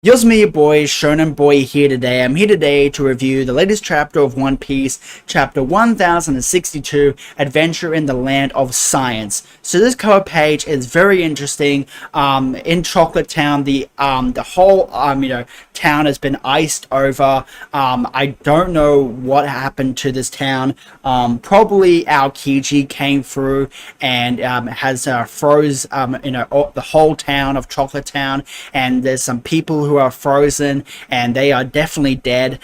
Yo's me, your boy, Shonen Boy here today. I'm here today to review the latest chapter of One Piece, chapter 1062, Adventure in the Land of Science. So this cover page is very interesting. In Chocolate Town, the whole town has been iced over. I don't know what happened to this town. Probably Aokiji came through and has froze the whole town of Chocolate Town, and there's some people who are frozen and they are definitely dead.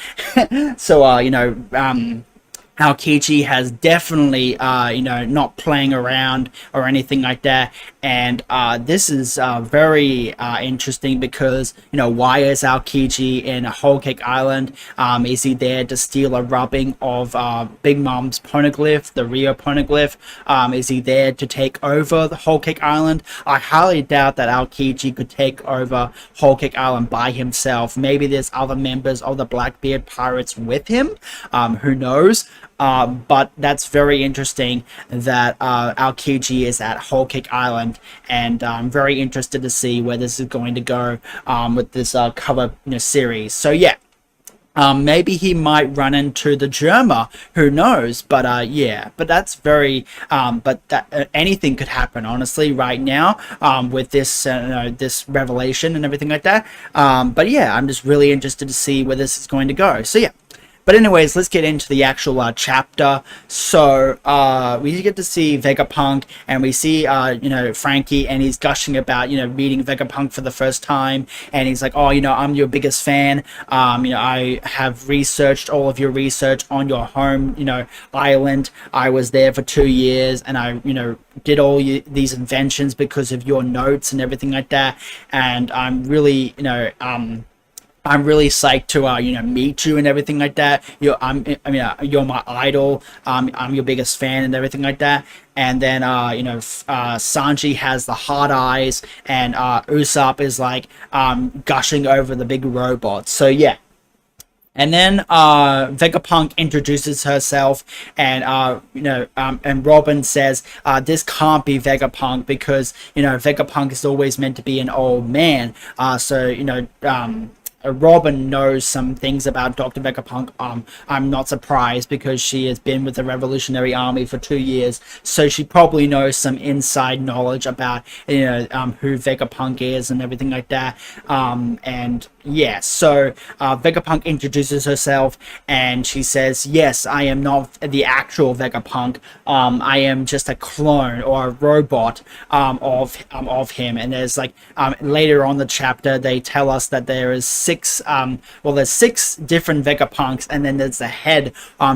So Aokiji has definitely not playing around or anything like that, and this is very interesting because why is Aokiji in Whole Cake Island? Is he there to steal a rubbing of Big Mom's poneglyph, the Rio poneglyph? Is he there to take over the Whole Cake Island? I highly doubt that Aokiji could take over Whole Cake Island by himself. Maybe there's other members of the Blackbeard Pirates with him. Who knows? But that's very interesting that Aokiji is at Whole Cake Island, and I'm very interested to see where this is going to go with this cover series. So yeah, maybe he might run into the Germa. Who knows? But yeah, but that's very anything could happen honestly right now with this this revelation and everything like that. But yeah, I'm just really interested to see where this is going to go. So yeah. But anyways, let's get into the actual chapter. So we get to see Vegapunk, and we see Frankie, and he's gushing about meeting Vegapunk for the first time, and he's like, oh, I'm your biggest fan. I have researched all of your research on your home island. I was there for 2 years, and I did all these inventions because of your notes and everything like that. And I'm really I'm really psyched to meet you and everything like that. You're my idol. I'm your biggest fan and everything like that. And then Sanji has the hard eyes, and Usopp is like gushing over the big robot. So yeah. And then Vegapunk introduces herself, and and Robin says this can't be Vegapunk because Vegapunk is always meant to be an old man. Robin knows some things about Dr. Vegapunk. I'm not surprised because she has been with the Revolutionary Army for 2 years, so she probably knows some inside knowledge about who Vegapunk is and everything like that. And yeah, so Vegapunk introduces herself, and she says, yes, I am not the actual Vegapunk. I am just a clone or a robot of him. And there's later on the chapter they tell us that there is there's 6 different Vegapunks, and then there's the head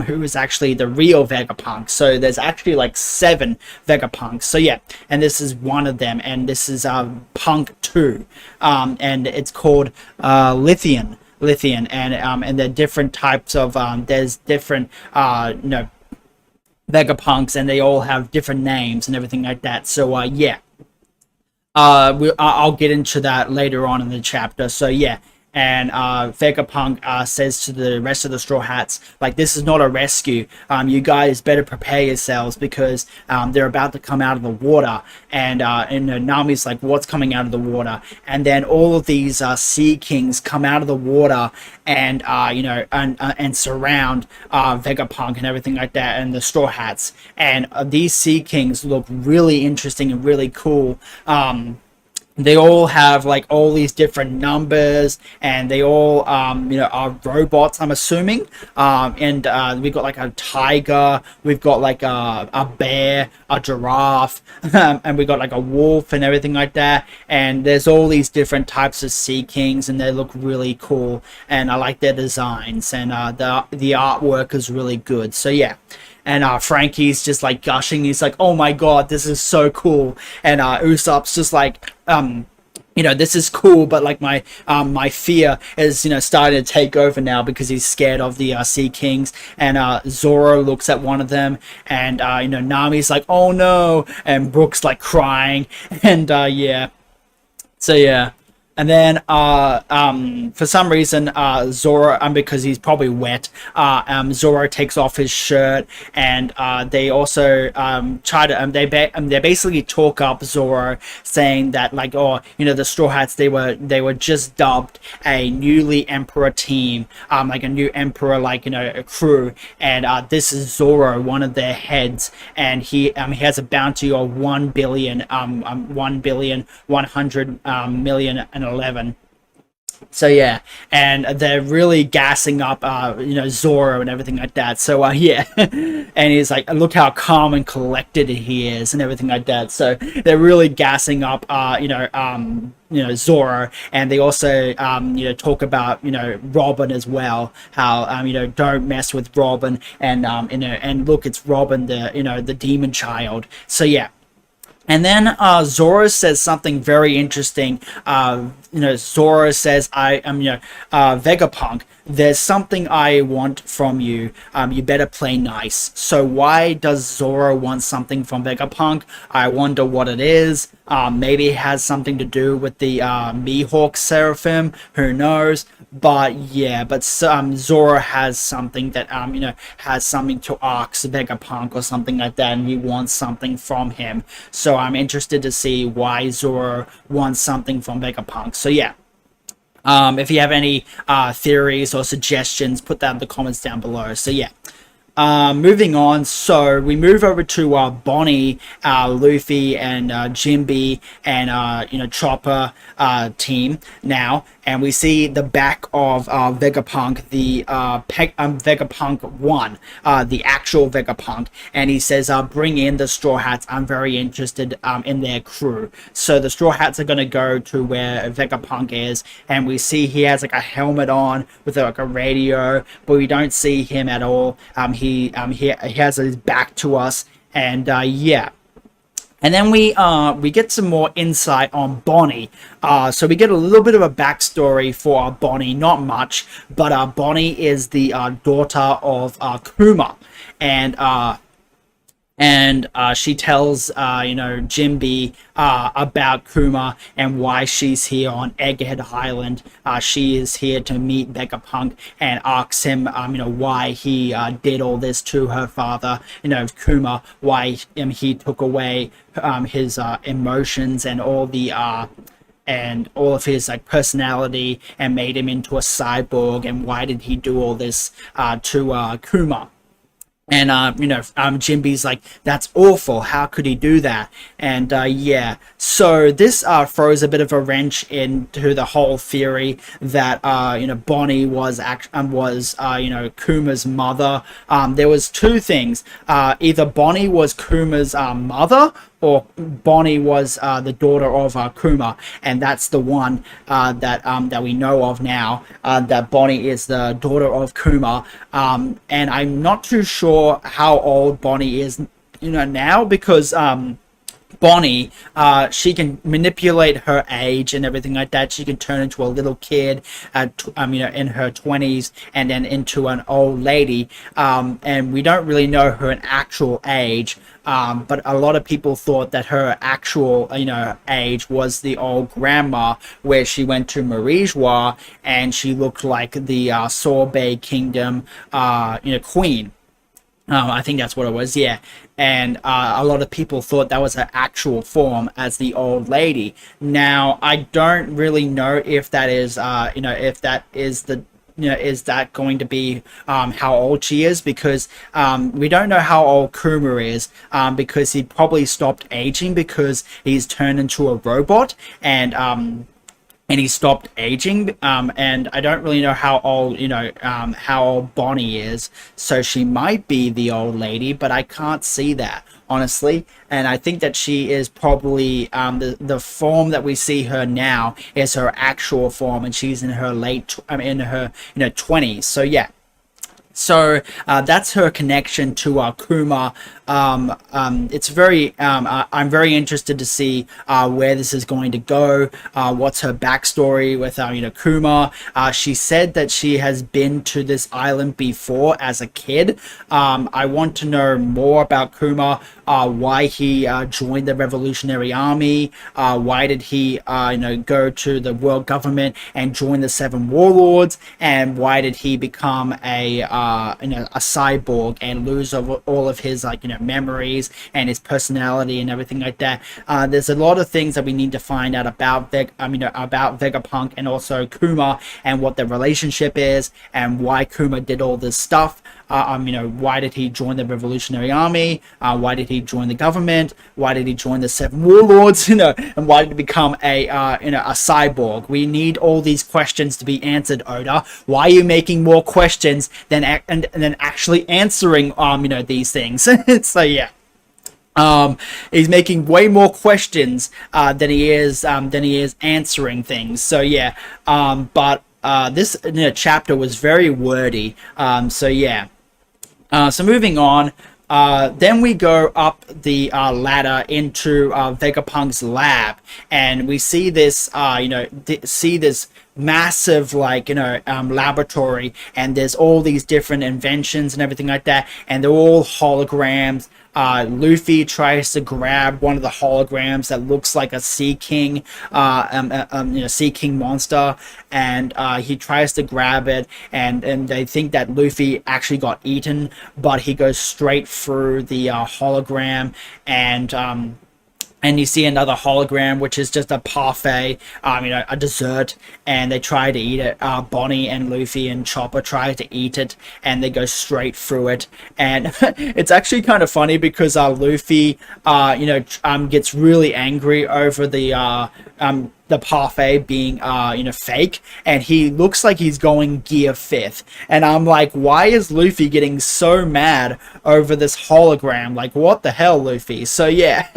who is actually the real Vegapunk. So there's actually 7 Vegapunks. So yeah, and this is one of them, and this is Punk 2, and it's called Lithian, and there are different types of there's different Vegapunks, and they all have different names and everything like that. So yeah, I'll get into that later on in the chapter. So yeah. And Vegapunk says to the rest of the Straw Hats, this is not a rescue. You guys better prepare yourselves because they're about to come out of the water. And Nami's like, what's coming out of the water? And then all of these Sea Kings come out of the water and and surround Vegapunk and everything like that, and the Straw Hats. And these Sea Kings look really interesting and really cool. They all have all these different numbers, and they all are robots, I'm assuming. And we've got a tiger, we've got a bear, a giraffe, and we've got a wolf and everything like that. And there's all these different types of Sea Kings, and they look really cool, and I like their designs, and the artwork is really good. So yeah. And Frankie's just gushing. He's like, oh my god, this is so cool. And Usopp's just this is cool, but my fear is starting to take over now because he's scared of the Sea Kings. And Zoro looks at one of them, and Nami's like, oh no, and Brooke's crying. And yeah, so yeah. And then, for some reason, Zoro, because he's probably wet, Zoro takes off his shirt, and they also try to, they basically talk up Zoro, saying that, like, oh, you know, the Straw Hats, they were just dubbed a newly emperor team, like a new emperor, like, you know, a crew, and this is Zoro, one of their heads, and he has a bounty of 1,100,000,011. So yeah, and they're really gassing up, you know, Zoro and everything like that. So yeah, and he's like, look how calm and collected he is, and everything like that. So they're really gassing up, you know, Zoro, and they also, you know, talk about, you know, Robin as well. How, you know, don't mess with Robin, and you know, and look, it's Robin, the, you know, the demon child. So yeah. And then Zoro says something very interesting. You know, Zoro says, I am, you know, Vegapunk, there's something I want from you. You better play nice. So why does Zoro want something from Vegapunk? I wonder what it is. Maybe it has something to do with the Mihawk Seraphim. Who knows? But yeah, but Zoro has something that, you know, has something to ask Vegapunk or something like that, and he wants something from him. So I'm interested to see why Zoro wants something from Vegapunk. So yeah. If you have any theories or suggestions, put that in the comments down below. So yeah. Moving on, so we move over to Bonnie, Luffy, and Jinbe, and you know, Chopper team now, and we see the back of Vegapunk, the Vegapunk 1, the actual Vegapunk, and he says, bring in the Straw Hats, I'm very interested in their crew. So the Straw Hats are going to go to where Vegapunk is, and we see he has like a helmet on with like a radio, but we don't see him at all. He has his back to us, and yeah. And then we get some more insight on Bonnie. So we get a little bit of a backstory for Bonnie, not much, but Bonnie is the daughter of Kuma, and she tells you know, Jinbe about Kuma and why she's here on Egghead Island. She is here to meet Vegapunk and asks him, you know, why he did all this to her father, you know, Kuma, why he took away his emotions and all the and all of his like personality and made him into a cyborg, and why did he do all this to Kuma. And you know, Jinbe's like, that's awful, how could he do that? And yeah, so this throws a bit of a wrench into the whole theory that you know, Bonnie was you know, Kuma's mother. There was two things, either Bonnie was Kuma's mother, or Bonnie was the daughter of Kuma, and that's the one that we know of now, that Bonnie is the daughter of Kuma. And I'm not too sure how old Bonnie is, you know, now, because Bonnie, she can manipulate her age and everything like that. She can turn into a little kid, you know, in her 20s, and then into an old lady. And we don't really know her actual age. But a lot of people thought that her actual, you know, age was the old grandma, where she went to Marijois and she looked like the Sorbet Kingdom, you know, queen. I think that's what it was, yeah. And a lot of people thought that was her actual form as the old lady. Now, I don't really know if that is, you know, if that is the, you know, is that going to be how old she is, because we don't know how old Kuma is, because he probably stopped aging because he's turned into a robot, and he stopped aging, and I don't really know how old, you know, how old Bonnie is. So she might be the old lady, but I can't see that, honestly. And I think that she is probably the form that we see her now is her actual form, and she's in her in her, you know, 20s. So yeah. So that's her connection to Kuma, It's very I'm very interested to see where this is going to go. What's her backstory with Kuma? She said that she has been to this island before as a kid. I want to know more about Kuma, why he joined the Revolutionary Army, why did he go to the world government and join the Seven Warlords, and why did he become a cyborg and lose all of his memories and his personality and everything like that. There's a lot of things that we need to find out about about Vegapunk and also Kuma, and what their relationship is, and why Kuma did all this stuff. Why did he join the Revolutionary Army? Why did he join the government? Why did he join the Seven Warlords? And why did he become a cyborg? We need all these questions to be answered, Oda. Why are you making more questions than actually answering these things? So yeah. He's making way more questions than he is answering things. So yeah. But this chapter was very wordy. So yeah. So moving on, then we go up the ladder into Vegapunk's lab, and we see this, this massive laboratory, and there's all these different inventions and everything like that, and they're all holograms. Luffy tries to grab one of the holograms that looks like a Sea King, Sea King monster, and he tries to grab it, and they think that Luffy actually got eaten, but he goes straight through the hologram, and you see another hologram, which is just a parfait, a dessert, and they try to eat it. Bonnie and Luffy and Chopper try to eat it, and they go straight through it. And it's actually kind of funny because Luffy, gets really angry over the parfait being fake, and he looks like he's going gear 5th, and I'm like, why is Luffy getting so mad over this hologram? Like, what the hell, Luffy? So yeah.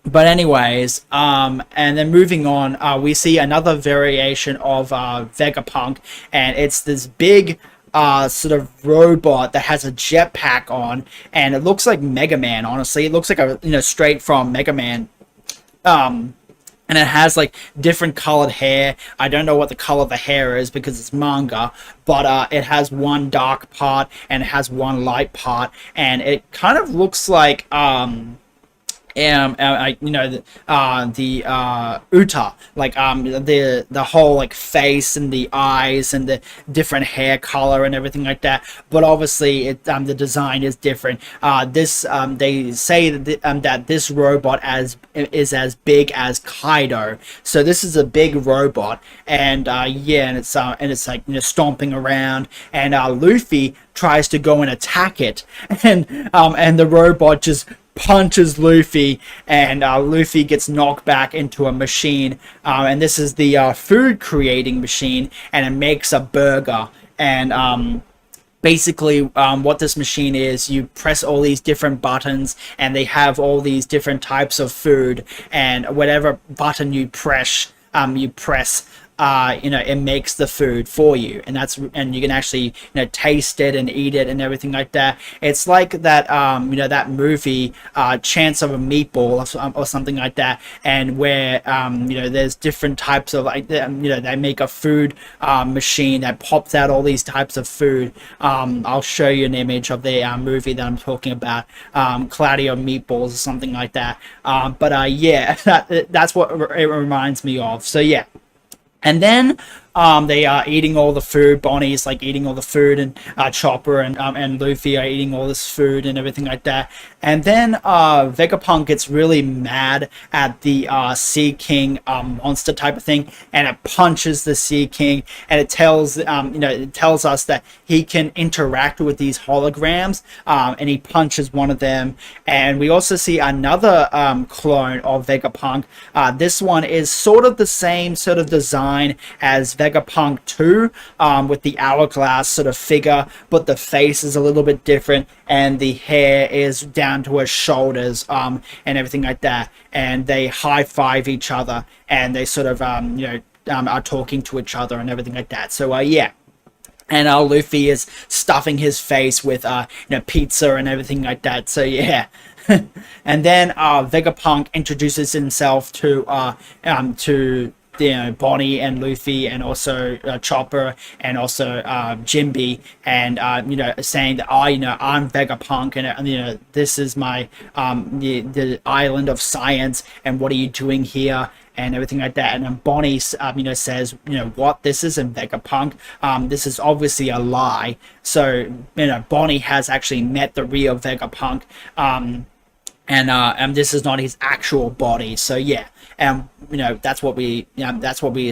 But anyways, and then moving on, we see another variation of Vegapunk, and it's this big sort of robot that has a jetpack on, and it looks like Mega Man. Honestly, it looks like a straight from Mega Man. And it has different colored hair. I don't know what the color of the hair is because it's manga, but it has one dark part and it has one light part, and it kind of looks like Uta, the whole face and the eyes and the different hair color and everything like that. But obviously, the design is different. They say that this robot is as big as Kaido. So this is a big robot, and and it's stomping around, and Luffy tries to go and attack it, and the robot just punches Luffy, and Luffy gets knocked back into a machine, and this is the food creating machine, and it makes a burger. And basically what this machine is, you press all these different buttons, and they have all these different types of food, and whatever button you press, it makes the food for you, and you can actually taste it and eat it and everything like that. It's like that that movie Chance of a Meatball or something like that, and where there's different types of they make a food machine that pops out all these types of food. I'll show you an image of the movie that I'm talking about, Cloudy on Meatballs or something like that. Yeah, that's what it reminds me of. So yeah. And then they are eating all the food. Bonnie's eating all the food, and Chopper and Luffy are eating all this food and everything like that. And then Vegapunk gets really mad at the Sea King monster type of thing, and it punches the Sea King, and it tells us that he can interact with these holograms, and he punches one of them. And we also see another clone of Vegapunk. This one is sort of the same sort of design as Vegapunk 2, with the hourglass sort of figure, but the face is a little bit different, and the hair is down to his shoulders, and everything like that. And they high five each other, and they sort of are talking to each other and everything like that. So yeah. and Luffy is stuffing his face with pizza and everything like that. So yeah. And then Vegapunk introduces himself to Bonnie and Luffy, and also Chopper, and also Jinbe, and saying that I'm Vegapunk, and this is my the island of science, and what are you doing here, and everything like that. And then Bonnie says, what, this isn't Vegapunk, this is obviously a lie. So Bonnie has actually met the real Vegapunk, and this is not his actual body. So yeah, and that's what we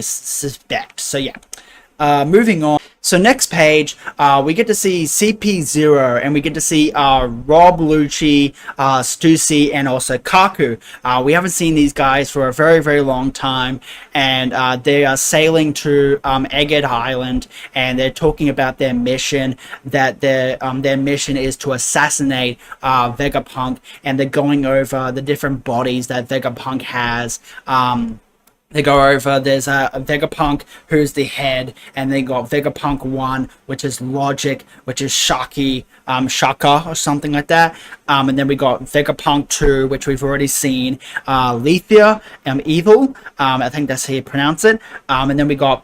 suspect. So yeah, moving on. So next page, we get to see CP0, and we get to see Rob, Lucci, Stussy, and also Kaku. We haven't seen these guys for a very, very long time, and they are sailing to Egghead Island, and they're talking about their mission, that their mission is to assassinate Vegapunk, and they're going over the different bodies that Vegapunk has. They go over, there's a Vegapunk who's the head, and they got Vegapunk 1, which is Logic, which is Shaka or something like that. And then we got Vegapunk 2, which we've already seen, Lethia, Evil, I think that's how you pronounce it. And then we got,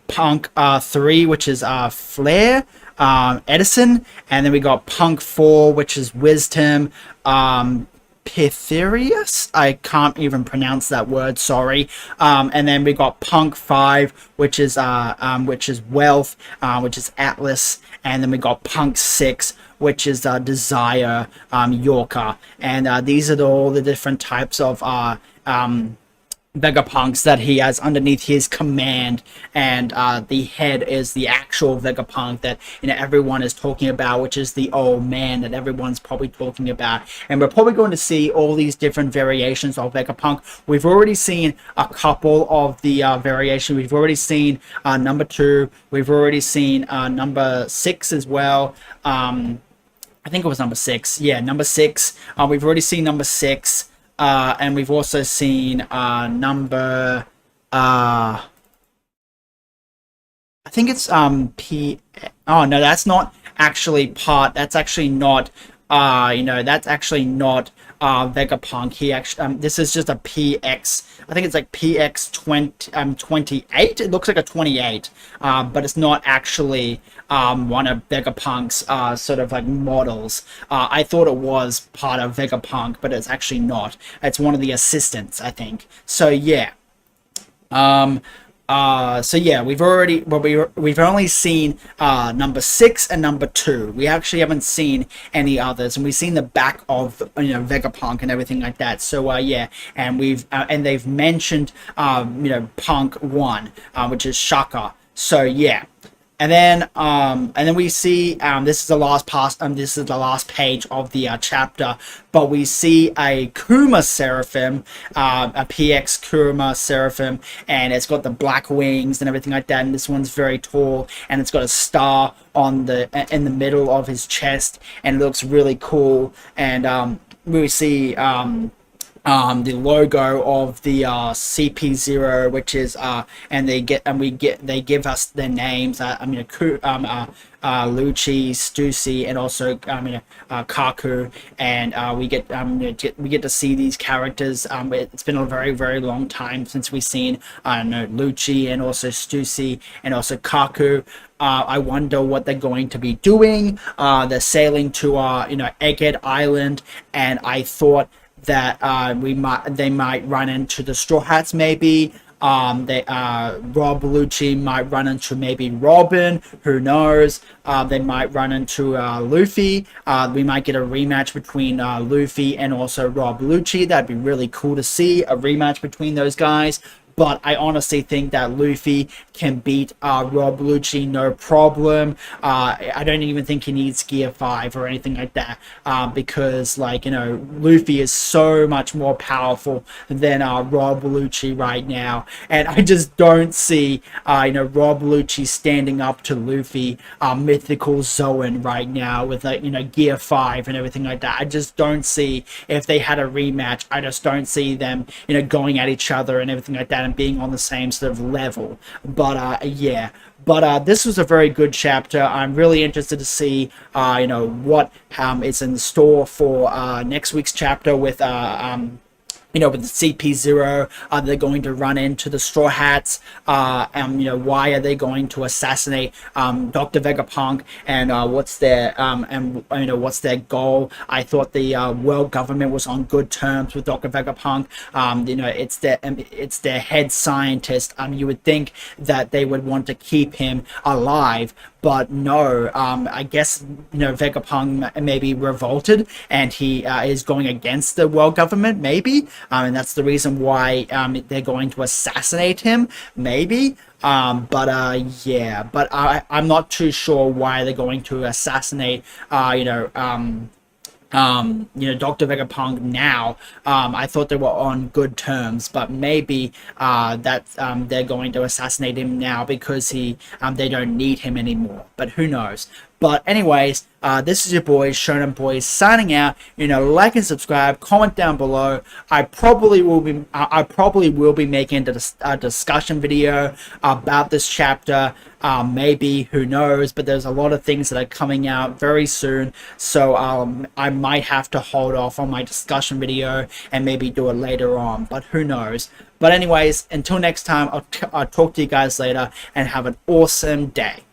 Punk 3, which is Flare, Edison, and then we got Punk 4, which is Wisdom, Pythias, I can't even pronounce that word, sorry. And then we got Punk 5, which is Wealth, which is Atlas, and then we got Punk 6, which is Desire, Yorker. And these are all the different types of Vegapunks that he has underneath his command, and the head is the actual Vegapunk that everyone is talking about, which is the old man that everyone's probably talking about. And we're probably going to see all these different variations of Vegapunk. We've already seen a couple of the variations. We've already seen number 2. We've already seen number 6 as well. I think it was number 6. Yeah, number 6. We've already seen number 6. And we've also seen number I think it's P. Oh no, that's not actually part. That's actually not. That's actually not Vegapunk. He actually this is just a PX. I think it's like PX 28. It looks like a 28, but it's not actually one of Vegapunk's sort of like models. I thought it was part of Vegapunk, but it's actually not. It's one of the assistants, I think. So yeah. We've only seen number 6 and number 2. We actually haven't seen any others, and we've seen the back of Vegapunk and everything like that. So yeah, and they've mentioned Punk 1, which is Shaka. So yeah. And then we see this is the last page of the chapter, but we see a Kuma Seraphim, a PX Kuma Seraphim, and it's got the black wings and everything like that. And this one's very tall, and it's got a star in the middle of his chest, and it looks really cool. And we see the logo of the CP0, which is they give us their names. Lucci, Stussy, and also Kaku, and we get to see these characters. It's been a very, very long time since we've seen Lucci and also Stussy and also Kaku. I wonder what they're going to be doing. They're sailing to Egghead Island, and I thought that they might run into the Straw Hats, maybe. Rob Lucci might run into maybe Robin, who knows. They might run into Luffy. We might get a rematch between Luffy and also Rob Lucci. That'd be really cool to see, a rematch between those guys. But I honestly think that Luffy can beat Rob Lucci no problem. I don't even think he needs Gear 5 or anything like that, because Luffy is so much more powerful than Rob Lucci right now, and I just don't see Rob Lucci standing up to Luffy, Mythical Zoan right now with Gear 5 and everything like that. I just don't see, if they had a rematch, I just don't see them going at each other and everything like that. that and being on the same sort of level. But yeah. But this was a very good chapter. I'm really interested to see, what is in store for next week's chapter with with the CP0. Are they going to run into the Straw Hats? Why are they going to assassinate Dr. Vegapunk? And what's their what's their goal? I thought the world government was on good terms with Dr. Vegapunk. It's their head scientist. You would think that they would want to keep him alive, but no. I guess Vegapunk maybe revolted, and he is going against the world government, maybe. And that's the reason why they're going to assassinate him, maybe. Yeah, but I'm not too sure why they're going to assassinate, Dr. Vegapunk now. I thought they were on good terms, but maybe they're going to assassinate him now because they don't need him anymore. But who knows? But anyways, this is your boys, Shonen Boys, signing out. Like and subscribe, comment down below. I probably will be making a discussion video about this chapter. Maybe, who knows? But there's a lot of things that are coming out very soon, so I might have to hold off on my discussion video and maybe do it later on. But who knows? But anyways, until next time, I'll talk to you guys later and have an awesome day.